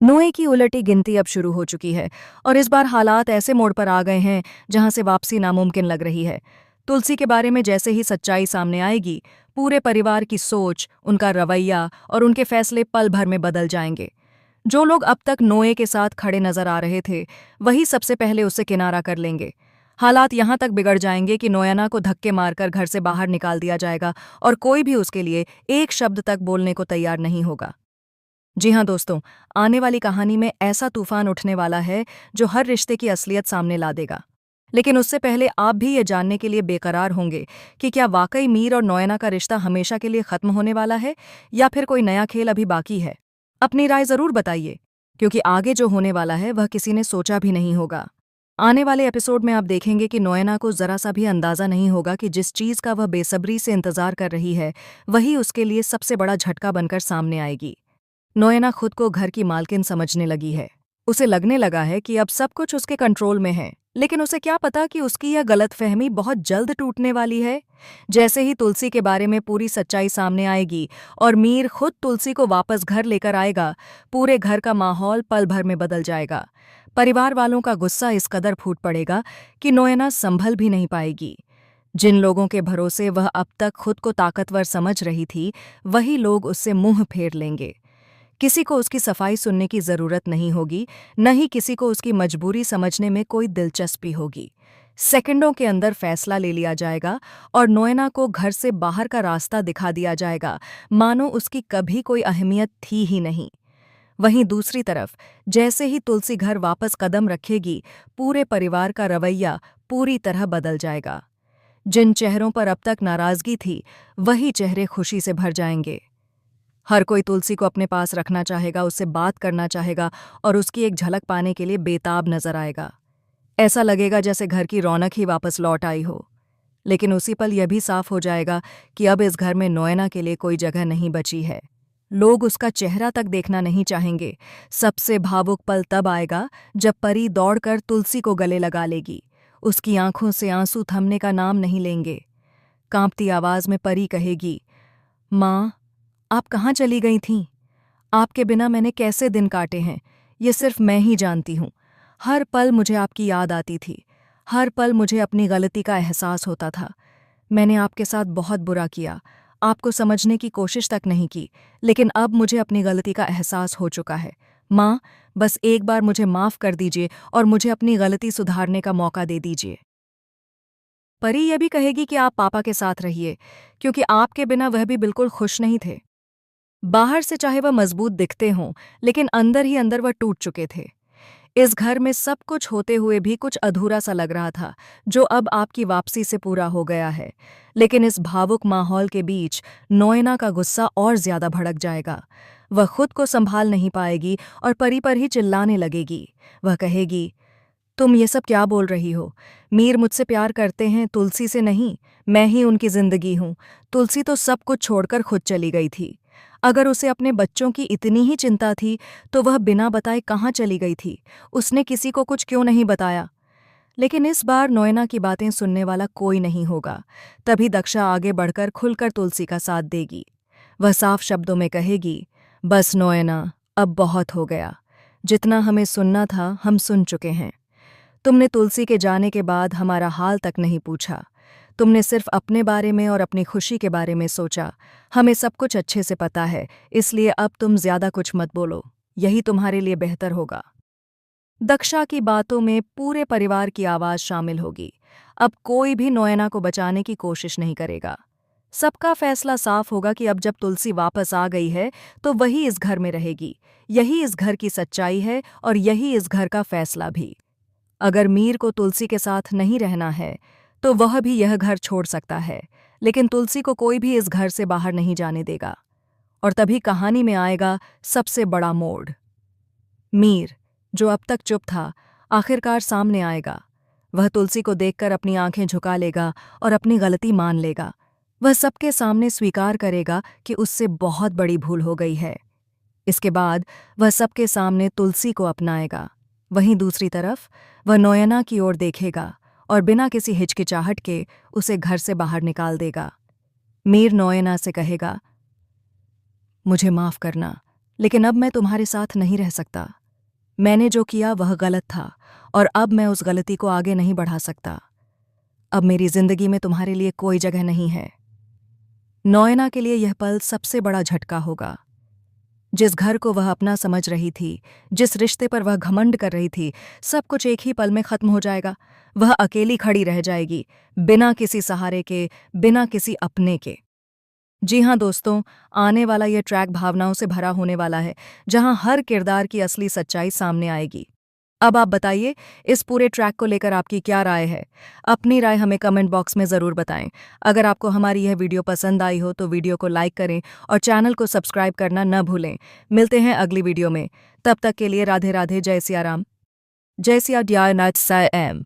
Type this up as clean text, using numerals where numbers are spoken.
नोए की उलटी गिनती अब शुरू हो चुकी है और इस बार हालात ऐसे मोड़ पर आ गए हैं जहां से वापसी नामुमकिन लग रही है। तुलसी के बारे में जैसे ही सच्चाई सामने आएगी, पूरे परिवार की सोच, उनका रवैया और उनके फैसले पल भर में बदल जाएंगे। जो लोग अब तक नोए के साथ खड़े नजर आ रहे थे, वही सबसे पहले उससे किनारा कर लेंगे। हालात यहां तक बिगड़ जाएंगे कि नोयना को धक्के मारकर घर से बाहर निकाल दिया जाएगा और कोई भी उसके लिए एक शब्द तक बोलने को तैयार नहीं होगा। जी हाँ दोस्तों, आने वाली कहानी में ऐसा तूफान उठने वाला है जो हर रिश्ते की असलियत सामने ला देगा। लेकिन उससे पहले आप भी ये जानने के लिए बेकरार होंगे कि क्या वाकई मीर और नोयना का रिश्ता हमेशा के लिए खत्म होने वाला है या फिर कोई नया खेल अभी बाकी है। अपनी राय जरूर बताइए, क्योंकि आगे जो होने वाला है वह किसी ने सोचा भी नहीं होगा। आने वाले एपिसोड में आप देखेंगे कि नोयना को जरा सा भी अंदाजा नहीं होगा कि जिस चीज का वह बेसब्री से इंतजार कर रही है, वही उसके लिए सबसे बड़ा झटका बनकर सामने आएगी। नोयना खुद को घर की मालकिन समझने लगी है। उसे लगने लगा है कि अब सब कुछ उसके कंट्रोल में है, लेकिन उसे क्या पता कि उसकी यह गलतफहमी बहुत जल्द टूटने वाली है। जैसे ही तुलसी के बारे में पूरी सच्चाई सामने आएगी और मीर खुद तुलसी को वापस घर लेकर आएगा, पूरे घर का माहौल पल भर में बदल जाएगा। परिवार वालों का गुस्सा इस कदर फूट पड़ेगा कि नोयना संभल भी नहीं पाएगी। जिन लोगों के भरोसे वह अब तक खुद को ताकतवर समझ रही थी, वही लोग उससे मुंह फेर लेंगे। किसी को उसकी सफाई सुनने की जरूरत नहीं होगी, न ही किसी को उसकी मजबूरी समझने में कोई दिलचस्पी होगी। सेकंडों के अंदर फैसला ले लिया जाएगा और नोयना को घर से बाहर का रास्ता दिखा दिया जाएगा, मानो उसकी कभी कोई अहमियत थी ही नहीं। वहीं दूसरी तरफ जैसे ही तुलसी घर वापस कदम रखेगी, पूरे परिवार का रवैया पूरी तरह बदल जाएगा। जिन चेहरों पर अब तक नाराजगी थी, वही चेहरे खुशी से भर जाएंगे। हर कोई तुलसी को अपने पास रखना चाहेगा, उससे बात करना चाहेगा और उसकी एक झलक पाने के लिए बेताब नजर आएगा। ऐसा लगेगा जैसे घर की रौनक ही वापस लौट आई हो। लेकिन उसी पल यह भी साफ हो जाएगा कि अब इस घर में नोयना के लिए कोई जगह नहीं बची है। लोग उसका चेहरा तक देखना नहीं चाहेंगे। सबसे भावुक पल तब आएगा जब परी दौड़कर तुलसी को गले लगा लेगी। उसकी आंखों से आंसू थमने का नाम नहीं लेंगे। कांपती आवाज में परी कहेगी, माँ, आप कहाँ चली गई थीं? आपके बिना मैंने कैसे दिन काटे हैं, ये सिर्फ मैं ही जानती हूँ। हर पल मुझे आपकी याद आती थी। हर पल मुझे अपनी गलती का एहसास होता था। मैंने आपके साथ बहुत बुरा किया, आपको समझने की कोशिश तक नहीं की, लेकिन अब मुझे अपनी गलती का एहसास हो चुका है। माँ, बस एक बार मुझे माफ़ कर दीजिए और मुझे अपनी गलती सुधारने का मौका दे दीजिए। परी यह भी कहेगी कि आप पापा के साथ रहिए, क्योंकि आपके बिना वह भी बिल्कुल खुश नहीं थे। बाहर से चाहे वह मजबूत दिखते हों, लेकिन अंदर ही अंदर वह टूट चुके थे। इस घर में सब कुछ होते हुए भी कुछ अधूरा सा लग रहा था, जो अब आपकी वापसी से पूरा हो गया है। लेकिन इस भावुक माहौल के बीच नोयना का गुस्सा और ज्यादा भड़क जाएगा। वह खुद को संभाल नहीं पाएगी और परी पर ही चिल्लाने लगेगी। वह कहेगी, तुम ये सब क्या बोल रही हो? मीर मुझसे प्यार करते हैं, तुलसी से नहीं। मैं ही उनकी जिंदगी हूँ। तुलसी तो सब कुछ छोड़कर खुद चली गई थी। अगर उसे अपने बच्चों की इतनी ही चिंता थी, तो वह बिना बताए कहाँ चली गई थी? उसने किसी को कुछ क्यों नहीं बताया? लेकिन इस बार नोयना की बातें सुनने वाला कोई नहीं होगा। तभी दक्षा आगे बढ़कर खुलकर तुलसी का साथ देगी। वह साफ शब्दों में कहेगी, बस नोयना, अब बहुत हो गया। जितना हमें सुनना था हम सुन चुके हैं। तुमने तुलसी के जाने के बाद हमारा हाल तक नहीं पूछा। तुमने सिर्फ अपने बारे में और अपनी खुशी के बारे में सोचा। हमें सब कुछ अच्छे से पता है, इसलिए अब तुम ज्यादा कुछ मत बोलो। यही तुम्हारे लिए बेहतर होगा। दक्षा की बातों में पूरे परिवार की आवाज शामिल होगी। अब कोई भी नोयना को बचाने की कोशिश नहीं करेगा। सबका फैसला साफ होगा कि अब जब तुलसी वापस आ गई है, तो वही इस घर में रहेगी। यही इस घर की सच्चाई है और यही इस घर का फैसला भी। अगर मीर को तुलसी के साथ नहीं रहना है, तो वह भी यह घर छोड़ सकता है, लेकिन तुलसी को कोई भी इस घर से बाहर नहीं जाने देगा। और तभी कहानी में आएगा सबसे बड़ा मोड़। मीर, जो अब तक चुप था, आखिरकार सामने आएगा। वह तुलसी को देखकर अपनी आंखें झुका लेगा और अपनी गलती मान लेगा। वह सबके सामने स्वीकार करेगा कि उससे बहुत बड़ी भूल हो गई है। इसके बाद वह सबके सामने तुलसी को अपनाएगा। वहीं दूसरी तरफ वह नोयना की ओर देखेगा और बिना किसी हिचकिचाहट के उसे घर से बाहर निकाल देगा। मीर नोयना से कहेगा, मुझे माफ करना, लेकिन अब मैं तुम्हारे साथ नहीं रह सकता। मैंने जो किया वह गलत था और अब मैं उस गलती को आगे नहीं बढ़ा सकता। अब मेरी जिंदगी में तुम्हारे लिए कोई जगह नहीं है। नोएना के लिए यह पल सबसे बड़ा झटका होगा। जिस घर को वह अपना समझ रही थी, जिस रिश्ते पर वह घमंड कर रही थी, सब कुछ एक ही पल में खत्म हो जाएगा। वह अकेली खड़ी रह जाएगी, बिना किसी सहारे के, बिना किसी अपने के। जी हाँ दोस्तों, आने वाला यह ट्रैक भावनाओं से भरा होने वाला है, जहां हर किरदार की असली सच्चाई सामने आएगी। अब आप बताइए, इस पूरे ट्रैक को लेकर आपकी क्या राय है? अपनी राय हमें कमेंट बॉक्स में ज़रूर बताएं। अगर आपको हमारी यह वीडियो पसंद आई हो तो वीडियो को लाइक करें और चैनल को सब्सक्राइब करना न भूलें। मिलते हैं अगली वीडियो में। तब तक के लिए राधे राधे, जय सिया राम, जय सिया, डियर नट्स एम।